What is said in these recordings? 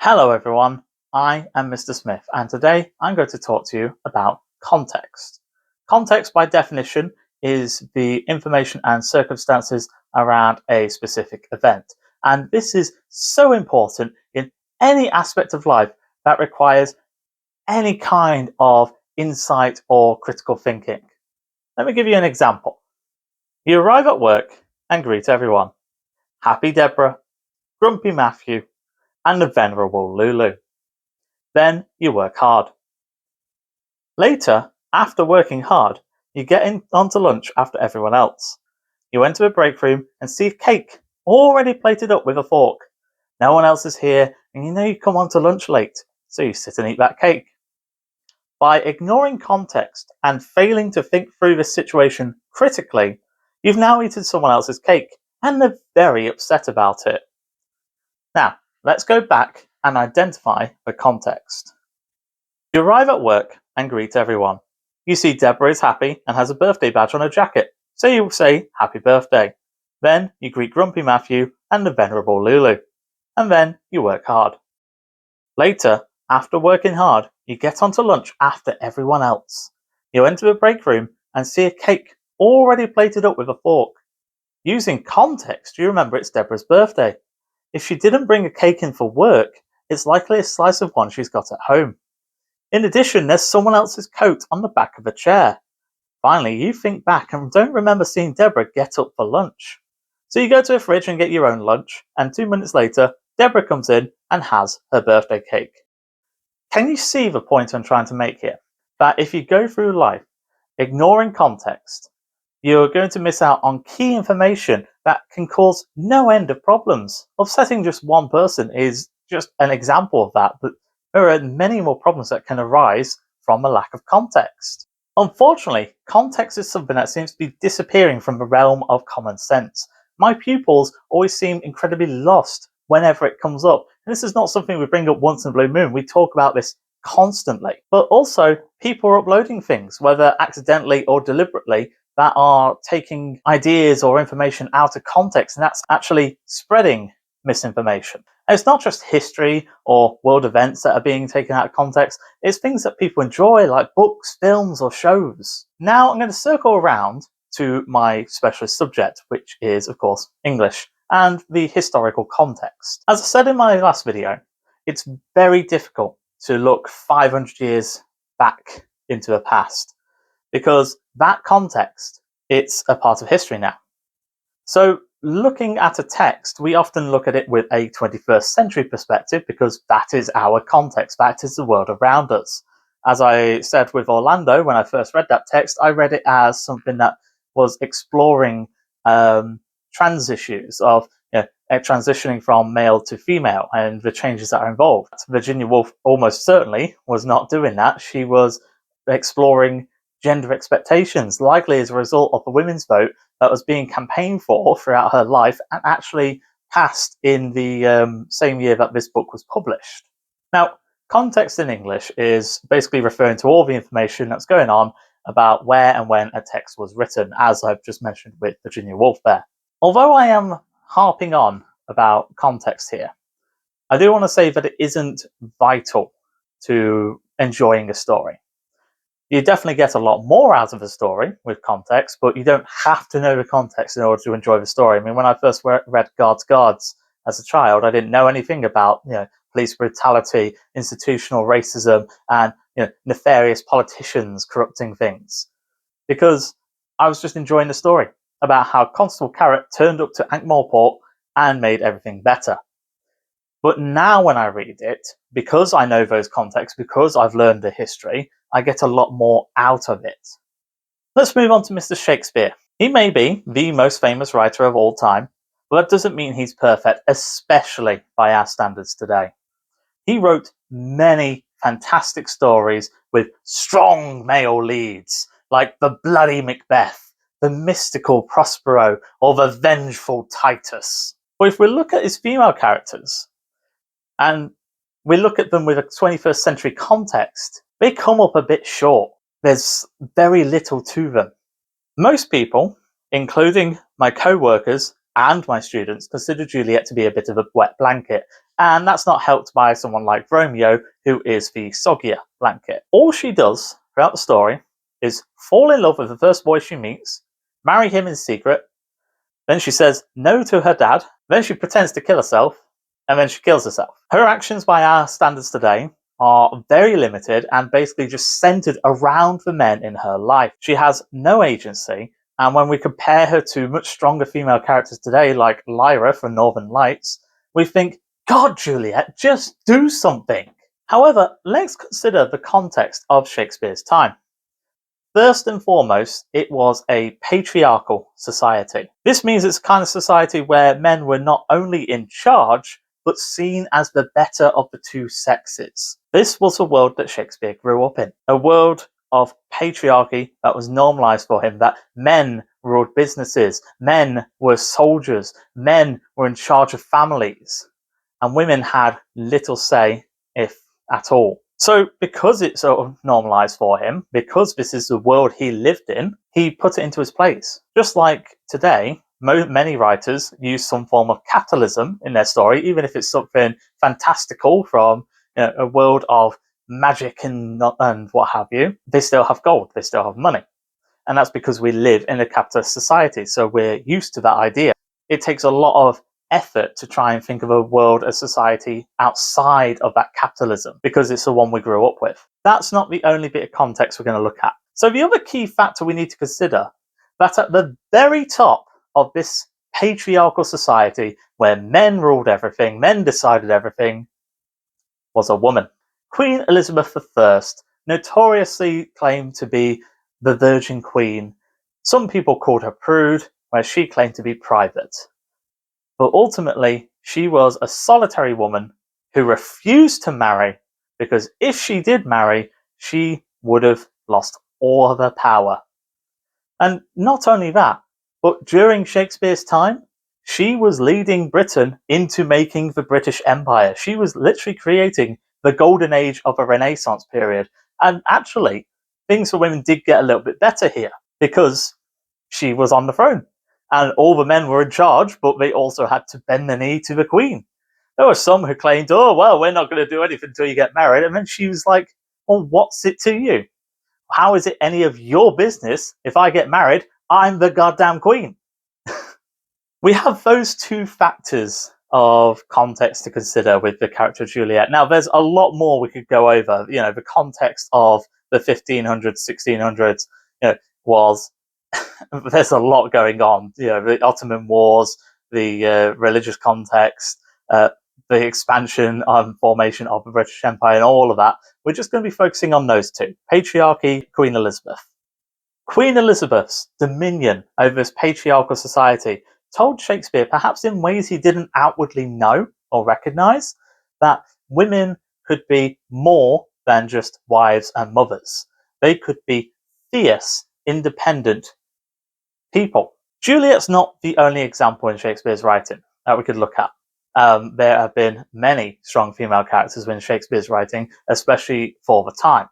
Hello everyone, I am Mr. Smith and today I'm going to talk to you about context. Context by definition is the information and circumstances around a specific event, and this is so important in any aspect of life that requires any kind of insight or critical thinking. Let me give you an example. You arrive at work and greet everyone. Happy Deborah, Grumpy Matthew and the venerable Lulu. Then you work hard. Later, after working hard, you get onto lunch after everyone else. You enter a break room and see a cake already plated up with a fork. No one else is here and you know you come onto lunch late, so you sit and eat that cake. By ignoring context and failing to think through the situation critically, you've now eaten someone else's cake and they're very upset about it. Now, let's go back and identify the context. You arrive at work and greet everyone. You see Deborah is happy and has a birthday badge on her jacket, so you say happy birthday. Then you greet Grumpy Matthew and the venerable Lulu. And then you work hard. Later, after working hard, you get onto lunch after everyone else. You enter the break room and see a cake already plated up with a fork. Using context, you remember it's Deborah's birthday. If she didn't bring a cake in for work, it's likely a slice of one she's got at home. In addition, there's someone else's coat on the back of a chair. Finally, you think back and don't remember seeing Deborah get up for lunch. So you go to a fridge and get your own lunch, and 2 minutes later, Deborah comes in and has her birthday cake. Can you see the point I'm trying to make here? That if you go through life ignoring context, you're going to miss out on key information that can cause no end of problems. Upsetting just one person is just an example of that, but there are many more problems that can arise from a lack of context. Unfortunately, context is something that seems to be disappearing from the realm of common sense. My pupils always seem incredibly lost whenever it comes up. And this is not something we bring up once in a blue moon. We talk about this constantly. But also, people are uploading things, whether accidentally or deliberately, that are taking ideas or information out of context, and that's actually spreading misinformation. And it's not just history or world events that are being taken out of context, it's things that people enjoy, like books, films, or shows. Now I'm going to circle around to my specialist subject, which is, of course, English, and the historical context. As I said in my last video, it's very difficult to look 500 years back into the past, because that context, it's a part of history now. So looking at a text, we often look at it with a 21st century perspective because that is our context, that is the world around us. As I said with Orlando, when I first read that text, I read it as something that was exploring trans issues of transitioning from male to female and the changes that are involved. Virginia Woolf almost certainly was not doing that. She was exploring gender expectations, likely as a result of the women's vote that was being campaigned for throughout her life and actually passed in the same year that this book was published. Now, context in English is basically referring to all the information that's going on about where and when a text was written, as I've just mentioned with Virginia Woolf there. Although I am harping on about context here, I do want to say that it isn't vital to enjoying a story. You definitely get a lot more out of a story with context, but you don't have to know the context in order to enjoy the story. I mean, when I first read Guards Guards as a child, I didn't know anything about police brutality, institutional racism, and nefarious politicians corrupting things, because I was just enjoying the story about how Constable Carrot turned up to Ankh-Morpork and made everything better. But now when I read it, because I know those contexts, because I've learned the history, I get a lot more out of it. Let's move on to Mr. Shakespeare. He may be the most famous writer of all time, but that doesn't mean he's perfect, especially by our standards today. He wrote many fantastic stories with strong male leads, like the bloody Macbeth, the mystical Prospero, or the vengeful Titus. But if we look at his female characters, and we look at them with a 21st century context, they come up a bit short. There's very little to them. Most people, including my co-workers and my students, consider Juliet to be a bit of a wet blanket, And that's not helped by someone like Romeo, who is the soggier blanket. All she does throughout the story is fall in love with the first boy she meets, marry him in secret, then she says no to her dad, then she pretends to kill herself, and then she kills herself. Her actions by our standards today are very limited and basically just centered around the men in her life. She has no agency, and when we compare her to much stronger female characters today, like Lyra from Northern Lights, we think, God, Juliet, just do something. However, let's consider the context of Shakespeare's time. First and foremost, it was a patriarchal society. This means it's a kind of society where men were not only in charge, but seen as the better of the two sexes. This was a world that Shakespeare grew up in, a world of patriarchy that was normalized for him, that men ruled businesses, men were soldiers, men were in charge of families, and women had little say, if at all. So because it's sort of normalized for him, because this is the world he lived in, he put it into his place. Just like today, many writers use some form of capitalism in their story, even if it's something fantastical from a world of magic and what have you. They still have gold, they still have money. And that's because we live in a capitalist society, so we're used to that idea. It takes a lot of effort to try and think of a world, a society outside of that capitalism, because it's the one we grew up with. That's not the only bit of context we're going to look at. So the other key factor we need to consider, that at the very top of this patriarchal society, where men ruled everything, men decided everything, was a woman. Queen Elizabeth I, notoriously claimed to be the Virgin Queen. Some people called her prude, where she claimed to be private. But ultimately, she was a solitary woman who refused to marry, because if she did marry, she would have lost all of her power. And not only that, but during Shakespeare's time, she was leading Britain into making the British Empire. She was literally creating the golden age of a Renaissance period. And actually, things for women did get a little bit better here, because she was on the throne. And all the men were in charge, but they also had to bend the knee to the queen. There were some who claimed, oh, well, we're not going to do anything until you get married. And then she was like, well, what's it to you? How is it any of your business if I get married? I'm the goddamn queen. We have those two factors of context to consider with the character of Juliet. Now, there's a lot more we could go over. The context of the 1500s, 1600s, was there's a lot going on. The Ottoman Wars, the religious context, the expansion and formation of the British Empire, and all of that. We're just going to be focusing on those two: patriarchy, Queen Elizabeth. Queen Elizabeth's dominion over this patriarchal society told Shakespeare, perhaps in ways he didn't outwardly know or recognize, that women could be more than just wives and mothers. They could be fierce, independent people. Juliet's not the only example in Shakespeare's writing that we could look at. There have been many strong female characters in Shakespeare's writing, especially for the time.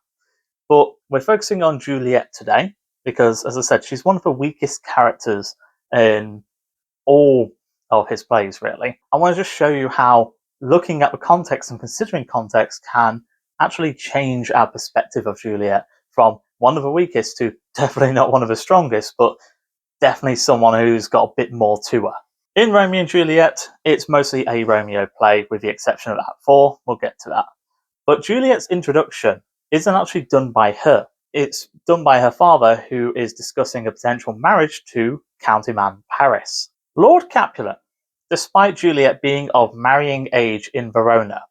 But we're focusing on Juliet today because, as I said, she's one of the weakest characters in all of his plays, really. I want to just show you how looking at the context and considering context can actually change our perspective of Juliet from one of the weakest to definitely not one of the strongest, but definitely someone who's got a bit more to her. In Romeo and Juliet, it's mostly a Romeo play, with the exception of Act 4. We'll get to that. But Juliet's introduction isn't actually done by her. It's done by her father, who is discussing a potential marriage to countyman Paris. Lord Capulet, despite Juliet being of marrying age in Verona,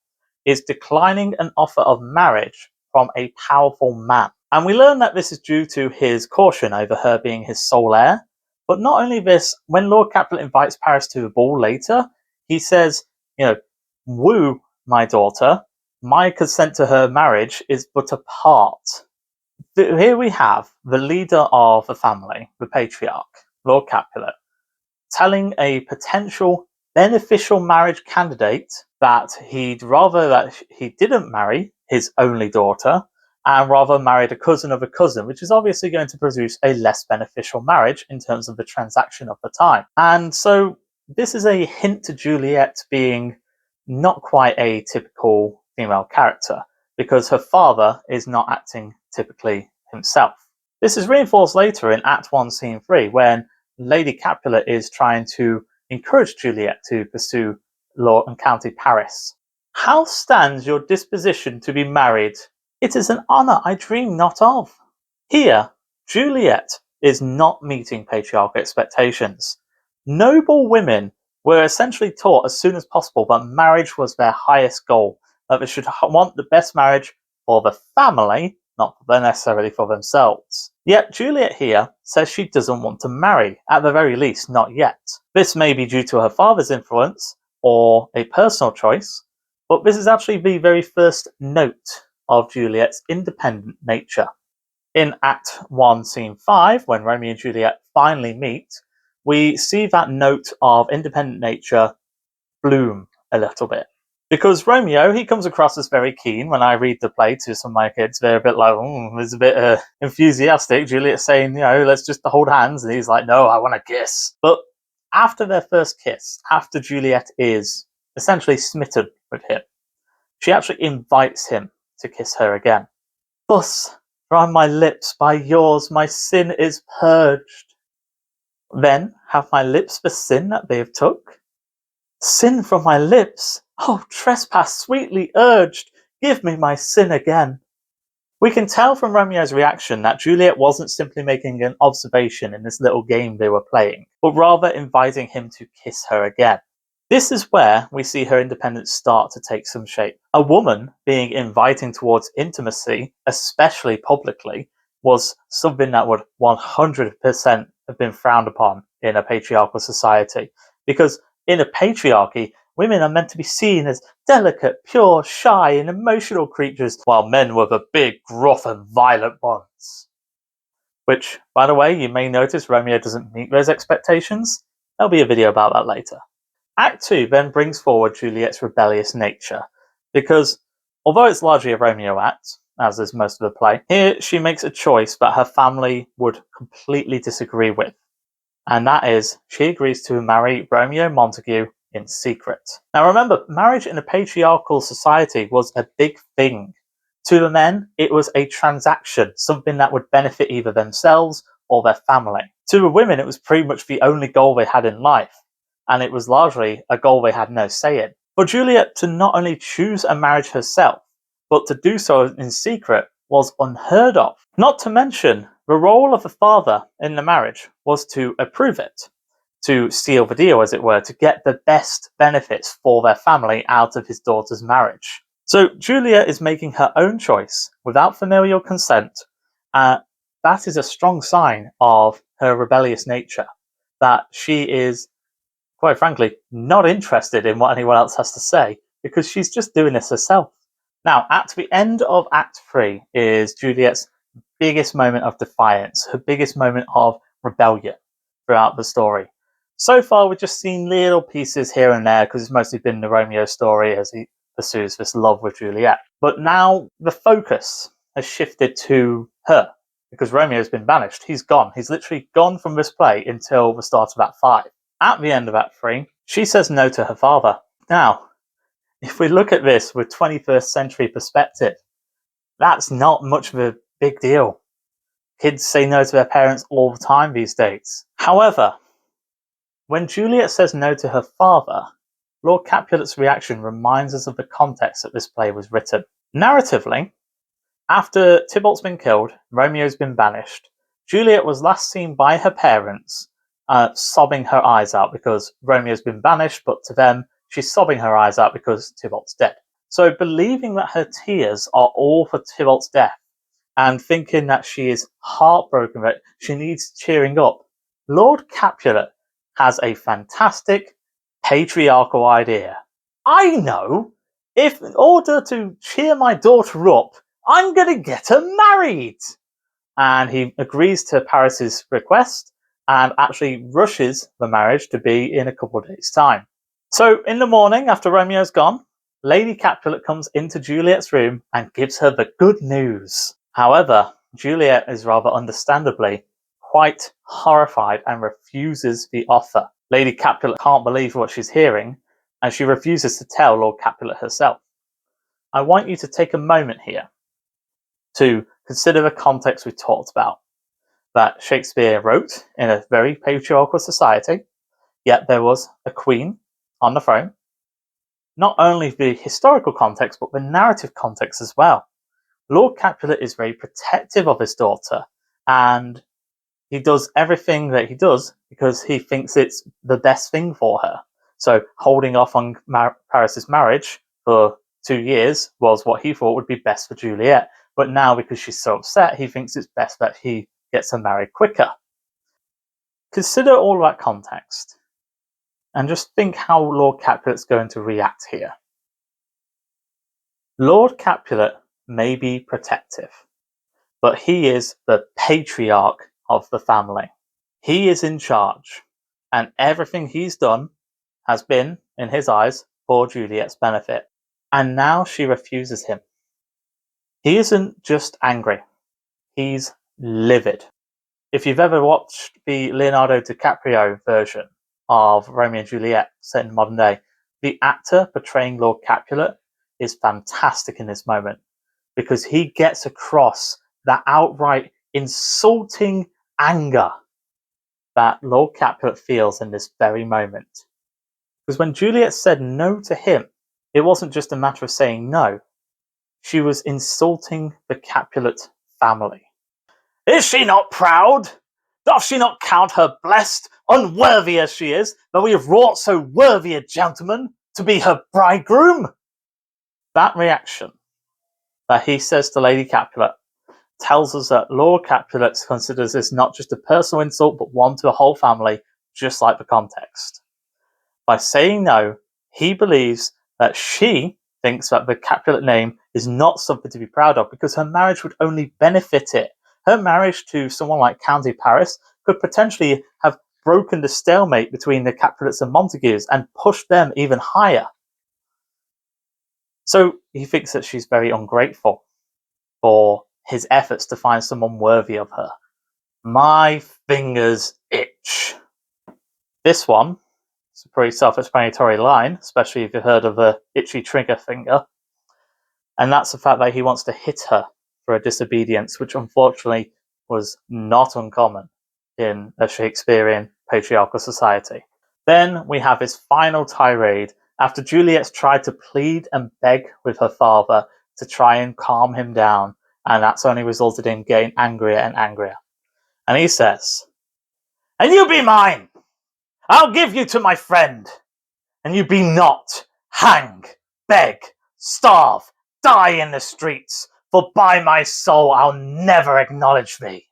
is declining an offer of marriage from a powerful man. And we learn that this is due to his caution over her being his sole heir. But not only this, when Lord Capulet invites Paris to the ball later, he says, woo my daughter, my consent to her marriage is but a part. Here we have the leader of the family, the patriarch, Lord Capulet, telling a potential beneficial marriage candidate that he'd rather that he didn't marry his only daughter and rather married a cousin of a cousin, which is obviously going to produce a less beneficial marriage in terms of the transaction of the time. And so this is a hint to Juliet being not quite a typical female character, because her father is not acting typically himself. This is reinforced later in Act 1, Scene 3, when Lady Capulet is trying to encourage Juliet to pursue Lord and County Paris. How stands your disposition to be married? It is an honour I dream not of. Here, Juliet is not meeting patriarchal expectations. Noble women were essentially taught as soon as possible that marriage was their highest goal, that they should want the best marriage for the family, not necessarily for themselves. Yet Juliet here says she doesn't want to marry, at the very least not yet. This may be due to her father's influence, or a personal choice, but this is actually the very first note of Juliet's independent nature. In Act 1, Scene 5, when Romeo and Juliet finally meet, we see that note of independent nature bloom a little bit. Because Romeo, he comes across as very keen. When I read the play to some of my kids, they're a bit like, he's a bit enthusiastic. Juliet's saying, let's just hold hands. And he's like, no, I want to kiss. But after their first kiss, after Juliet is essentially smitten with him, she actually invites him to kiss her again. Thus, from my lips by yours my sin is purged. Then have my lips the sin that they have took? Sin from my lips? Oh, trespass sweetly urged, give me my sin again. We can tell from Romeo's reaction that Juliet wasn't simply making an observation in this little game they were playing, but rather inviting him to kiss her again. This is where we see her independence start to take some shape. A woman being inviting towards intimacy, especially publicly, was something that would 100% have been frowned upon in a patriarchal society. Because in a patriarchy, women are meant to be seen as delicate, pure, shy, and emotional creatures, while men were the big, gruff, and violent ones. Which, by the way, you may notice Romeo doesn't meet those expectations. There'll be a video about that later. Act 2 then brings forward Juliet's rebellious nature, because although it's largely a Romeo act, as is most of the play, here she makes a choice that her family would completely disagree with, and that is, she agrees to marry Romeo Montague in secret. Now remember, marriage in a patriarchal society was a big thing. To the men, it was a transaction, something that would benefit either themselves or their family. To the women, it was pretty much the only goal they had in life, and it was largely a goal they had no say in. For Juliet to not only choose a marriage herself, but to do so in secret was unheard of. Not to mention, the role of the father in the marriage was to approve it, to seal the deal, as it were, to get the best benefits for their family out of his daughter's marriage. So Juliet is making her own choice without familial consent. That is a strong sign of her rebellious nature, that she is, quite frankly, not interested in what anyone else has to say, because she's just doing this herself. Now, at the end of Act 3 is Juliet's biggest moment of defiance, her biggest moment of rebellion throughout the story. So far, we've just seen little pieces here and there, because it's mostly been the Romeo story as he pursues this love with Juliet. But now the focus has shifted to her, because Romeo's been banished. He's gone. He's literally gone from this play until the start of Act 5. At the end of Act 3, she says no to her father. Now, if we look at this with 21st century perspective, that's not much of a big deal. Kids say no to their parents all the time these days. However, when Juliet says no to her father, Lord Capulet's reaction reminds us of the context that this play was written. Narratively, after Tybalt's been killed, Romeo's been banished, Juliet was last seen by her parents sobbing her eyes out because Romeo's been banished, but to them, she's sobbing her eyes out because Tybalt's dead. So believing that her tears are all for Tybalt's death, and thinking that she is heartbroken, that she needs cheering up, Lord Capulet has a fantastic patriarchal idea. I know! If in order to cheer my daughter up, I'm going to get her married! And he agrees to Paris's request and actually rushes the marriage to be in a couple of days' time. So in the morning, after Romeo's gone, Lady Capulet comes into Juliet's room and gives her the good news. However, Juliet is rather understandably quite horrified and refuses the offer. Lady Capulet can't believe what she's hearing, and she refuses to tell Lord Capulet herself. I want you to take a moment here to consider the context we talked about, that Shakespeare wrote in a very patriarchal society, yet there was a queen on the throne. Not only the historical context, but the narrative context as well. Lord Capulet is very protective of his daughter, and he does everything that he does because he thinks it's the best thing for her. So holding off on Paris's marriage for 2 years was what he thought would be best for Juliet. But now, because she's so upset, he thinks it's best that he gets her married quicker. Consider all that context, and just think how Lord Capulet's going to react here. Lord Capulet may be protective, but he is the patriarch of the family. He is in charge, and everything he's done has been, in his eyes, for Juliet's benefit. And now she refuses him. He isn't just angry, he's livid. If you've ever watched the Leonardo DiCaprio version of Romeo and Juliet set in modern day, the actor portraying Lord Capulet is fantastic in this moment, because he gets across that outright insulting anger that Lord Capulet feels in this very moment. Because when Juliet said no to him, it wasn't just a matter of saying no. She was insulting the Capulet family. Is she not proud? Doth she not count her blessed, unworthy as she is, that we have wrought so worthy a gentleman to be her bridegroom? That reaction that he says to Lady Capulet tells us that Lord Capulet considers this not just a personal insult, but one to the whole family, just like the context. By saying no, he believes that she thinks that the Capulet name is not something to be proud of, because her marriage would only benefit it. Her marriage to someone like Count Paris could potentially have broken the stalemate between the Capulets and Montagues and pushed them even higher. So he thinks that she's very ungrateful for his efforts to find someone worthy of her. My fingers itch. This one, it's a pretty self-explanatory line, especially if you've heard of the itchy trigger finger. And that's the fact that he wants to hit her for a disobedience, which unfortunately was not uncommon in a Shakespearean patriarchal society. Then we have his final tirade after Juliet's tried to plead and beg with her father to try and calm him down, and that's only resulted in getting angrier and angrier. And he says, "And you be mine! I'll give you to my friend, and you be not, hang, beg, starve, die in the streets, for by my soul I'll never acknowledge thee."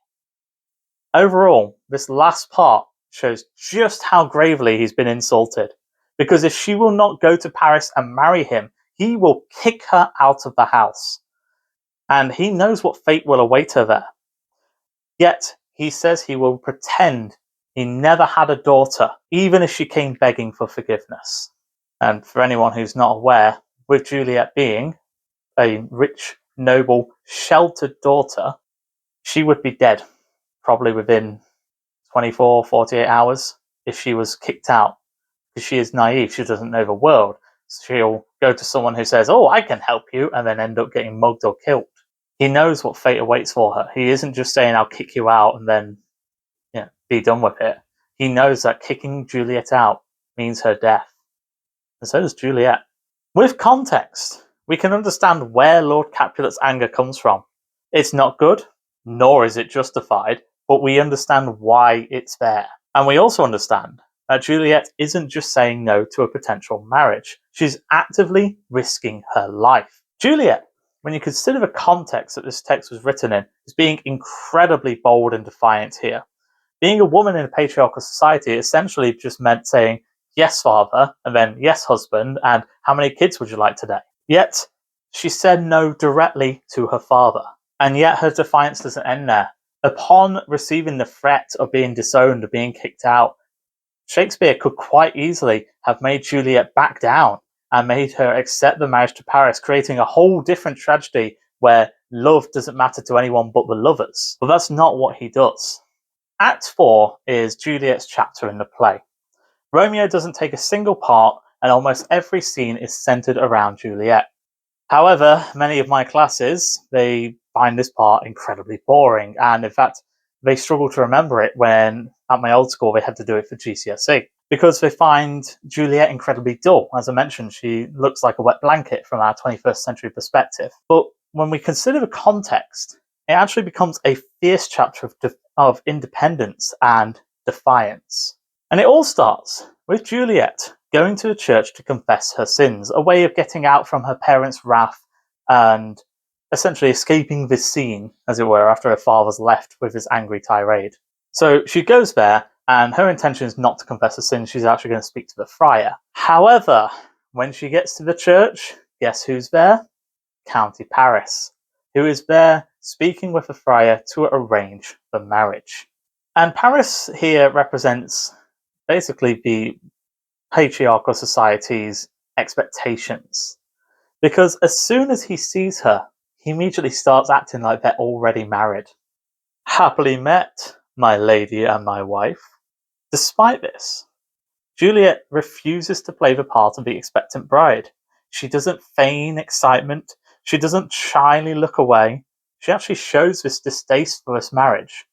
Overall, this last part shows just how gravely he's been insulted, because if she will not go to Paris and marry him, he will kick her out of the house. And he knows what fate will await her there. Yet, he says he will pretend he never had a daughter, even if she came begging for forgiveness. And for anyone who's not aware, with Juliet being a rich, noble, sheltered daughter, she would be dead, probably within 24, 48 hours if she was kicked out. Because she is naive, she doesn't know the world. She'll go to someone who says, "Oh, I can help you," and then end up getting mugged or killed. He knows what fate awaits for her. He isn't just saying, "I'll kick you out and then be done with it." He knows that kicking Juliet out means her death. And so does Juliet. With context, we can understand where Lord Capulet's anger comes from. It's not good, nor is it justified, but we understand why it's there. And we also understand that Juliet isn't just saying no to a potential marriage. She's actively risking her life. Juliet, when you consider the context that this text was written in, is being incredibly bold and defiant here. Being a woman in a patriarchal society essentially just meant saying, "Yes, father," and then "Yes, husband," and "How many kids would you like today?" Yet, she said no directly to her father. And yet her defiance doesn't end there. Upon receiving the threat of being disowned, of being kicked out, Shakespeare could quite easily have made Juliet back down and made her accept the marriage to Paris, creating a whole different tragedy where love doesn't matter to anyone but the lovers. But that's not what he does. Act 4 is Juliet's chapter in the play. Romeo doesn't take a single part and almost every scene is centered around Juliet. However, many of my classes, they find this part incredibly boring, and in fact, they struggle to remember it when, at my old school, they had to do it for GCSE, because they find Juliet incredibly dull. As I mentioned, she looks like a wet blanket from our 21st century perspective. But when we consider the context, it actually becomes a fierce chapter of independence and defiance. And it all starts with Juliet going to a church to confess her sins, a way of getting out from her parents' wrath and essentially escaping this scene, as it were, after her father's left with his angry tirade. So she goes there, and her intention is not to confess her sins, she's actually going to speak to the friar. However, when she gets to the church, guess who's there? County Paris, who is there speaking with the friar to arrange the marriage. And Paris here represents basically the patriarchal society's expectations. Because as soon as he sees her, he immediately starts acting like they're already married. Happily met, my lady and my wife. Despite this, Juliet refuses to play the part of the expectant bride. She doesn't feign excitement. She doesn't shyly look away. She actually shows this distaste for this marriage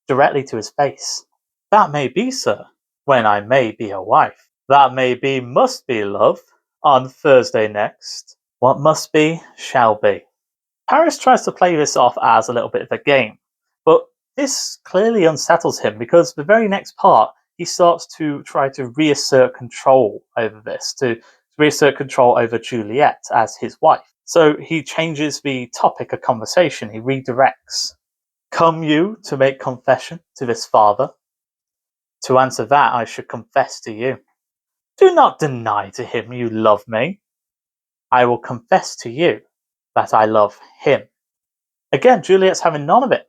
directly to his face. That may be, sir, when I may be a wife. That may be, must be, love, on Thursday next. What must be, shall be. Paris tries to play this off as a little bit of a game, but this clearly unsettles him because the very next part, he starts to try to reassert control over this, to reassert control over Juliet as his wife. So he changes the topic of conversation, he redirects. Come you to make confession to this father? To answer that, I should confess to you. Do not deny to him you love me. I will confess to you that I love him. Again, Juliet's having none of it.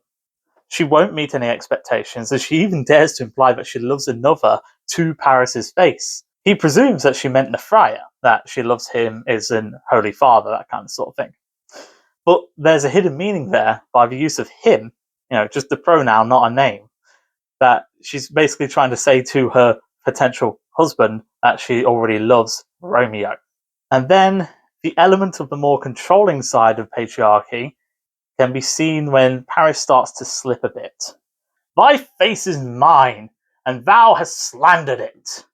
She won't meet any expectations, as she even dares to imply that she loves another to Paris's face. He presumes that she meant the friar, that she loves him as an holy father, that kind of sort of thing. But there's a hidden meaning there by the use of him, just the pronoun, not a name, that she's basically trying to say to her potential husband that she already loves Romeo. And then the element of the more controlling side of patriarchy can be seen when Paris starts to slip a bit. Thy face is mine, and thou hast slandered it.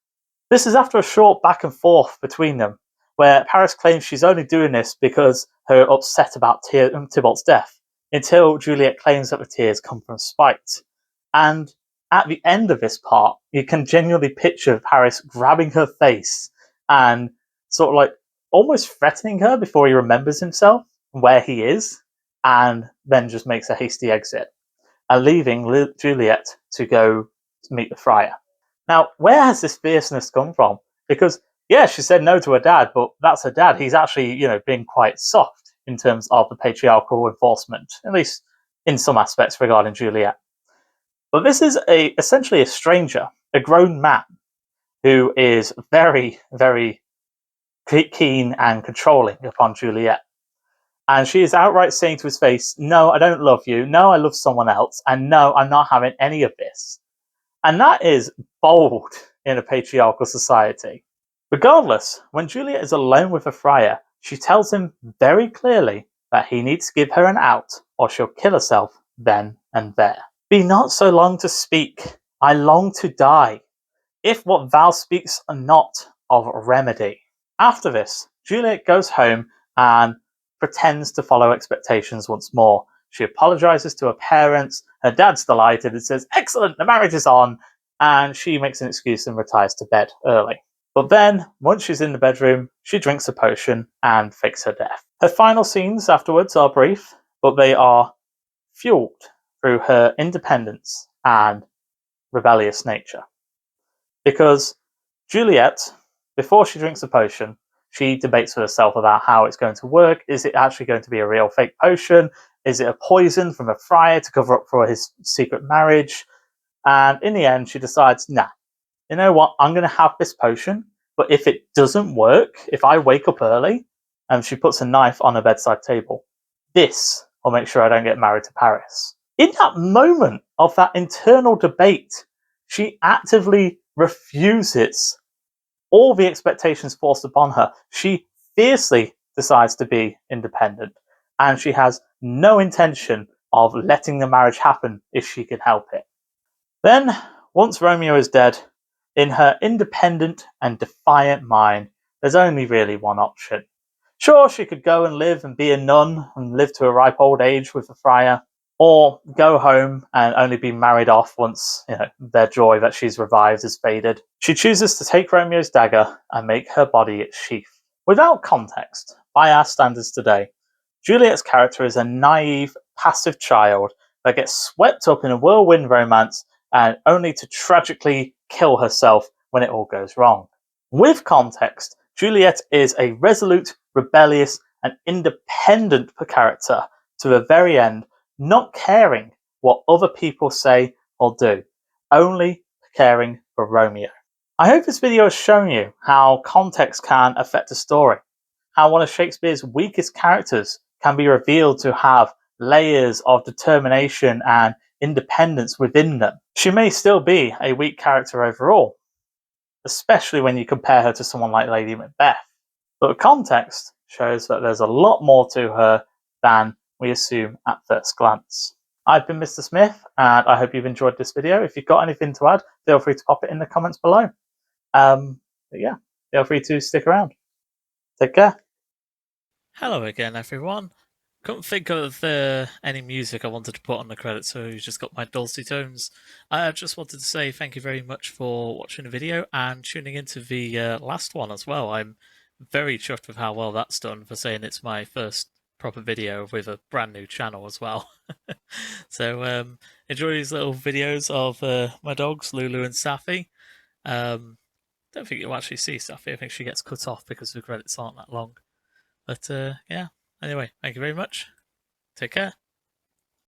This is after a short back and forth between them, where Paris claims she's only doing this because her upset about Tybalt's death, until Juliet claims that the tears come from spite. And at the end of this part, you can genuinely picture Paris grabbing her face and sort of like almost threatening her before he remembers himself, where he is, and then just makes a hasty exit, and leaving Juliet to go to meet the friar. Now, where has this fierceness come from? Because, yeah, she said no to her dad, but that's her dad. He's actually, being quite soft in terms of the patriarchal enforcement, at least in some aspects regarding Juliet. But this is essentially a stranger, a grown man, who is very, very keen and controlling upon Juliet. And she is outright saying to his face, no, I don't love you. No, I love someone else. And no, I'm not having any of this. And that is bold in a patriarchal society. Regardless, when Juliet is alone with the friar, she tells him very clearly that he needs to give her an out, or she'll kill herself then and there. Be not so long to speak. I long to die, if what thou speaks are not of remedy. After this, Juliet goes home and pretends to follow expectations once more. She apologizes to her parents, her dad's delighted and says, excellent, the marriage is on, and she makes an excuse and retires to bed early. But then, once she's in the bedroom, she drinks a potion and fakes her death. Her final scenes afterwards are brief, but they are fueled through her independence and rebellious nature. Because Juliet, before she drinks the potion, she debates with herself about how it's going to work. Is it actually going to be a real fake potion? Is it a poison from a friar to cover up for his secret marriage? And in the end, she decides, nah, you know what? I'm going to have this potion, but if it doesn't work, if I wake up early, and she puts a knife on her bedside table, this will make sure I don't get married to Paris. In that moment of that internal debate, she actively refuses all the expectations forced upon her, she fiercely decides to be independent, and she has no intention of letting the marriage happen if she can help it. Then, once Romeo is dead, in her independent and defiant mind, there's only really one option. Sure, she could go and live and be a nun and live to a ripe old age with a friar, or go home and only be married off once, their joy that she's revived has faded. She chooses to take Romeo's dagger and make her body its sheath. Without context, by our standards today, Juliet's character is a naive, passive child that gets swept up in a whirlwind romance and only to tragically kill herself when it all goes wrong. With context, Juliet is a resolute, rebellious, and independent character to the very end, not caring what other people say or do, only caring for Romeo. I hope this video has shown you how context can affect a story, how one of Shakespeare's weakest characters can be revealed to have layers of determination and independence within them. She may still be a weak character overall, especially when you compare her to someone like Lady Macbeth. But context shows that there's a lot more to her than we assume at first glance. I've been Mr. Smith, and I hope you've enjoyed this video. If you've got anything to add, feel free to pop it in the comments below. But yeah, feel free to stick around. Take care. Hello again, everyone. Couldn't think of any music I wanted to put on the credits, so you just got my dulcet tones. I just wanted to say thank you very much for watching the video and tuning into the last one as well. I'm very chuffed with how well that's done, for saying it's my first proper video with a brand new channel as well. So enjoy these little videos of my dogs, Lulu and Safi. Don't think you'll actually see Safi. I think she gets cut off because the credits aren't that long. But yeah, anyway, thank you very much. Take care.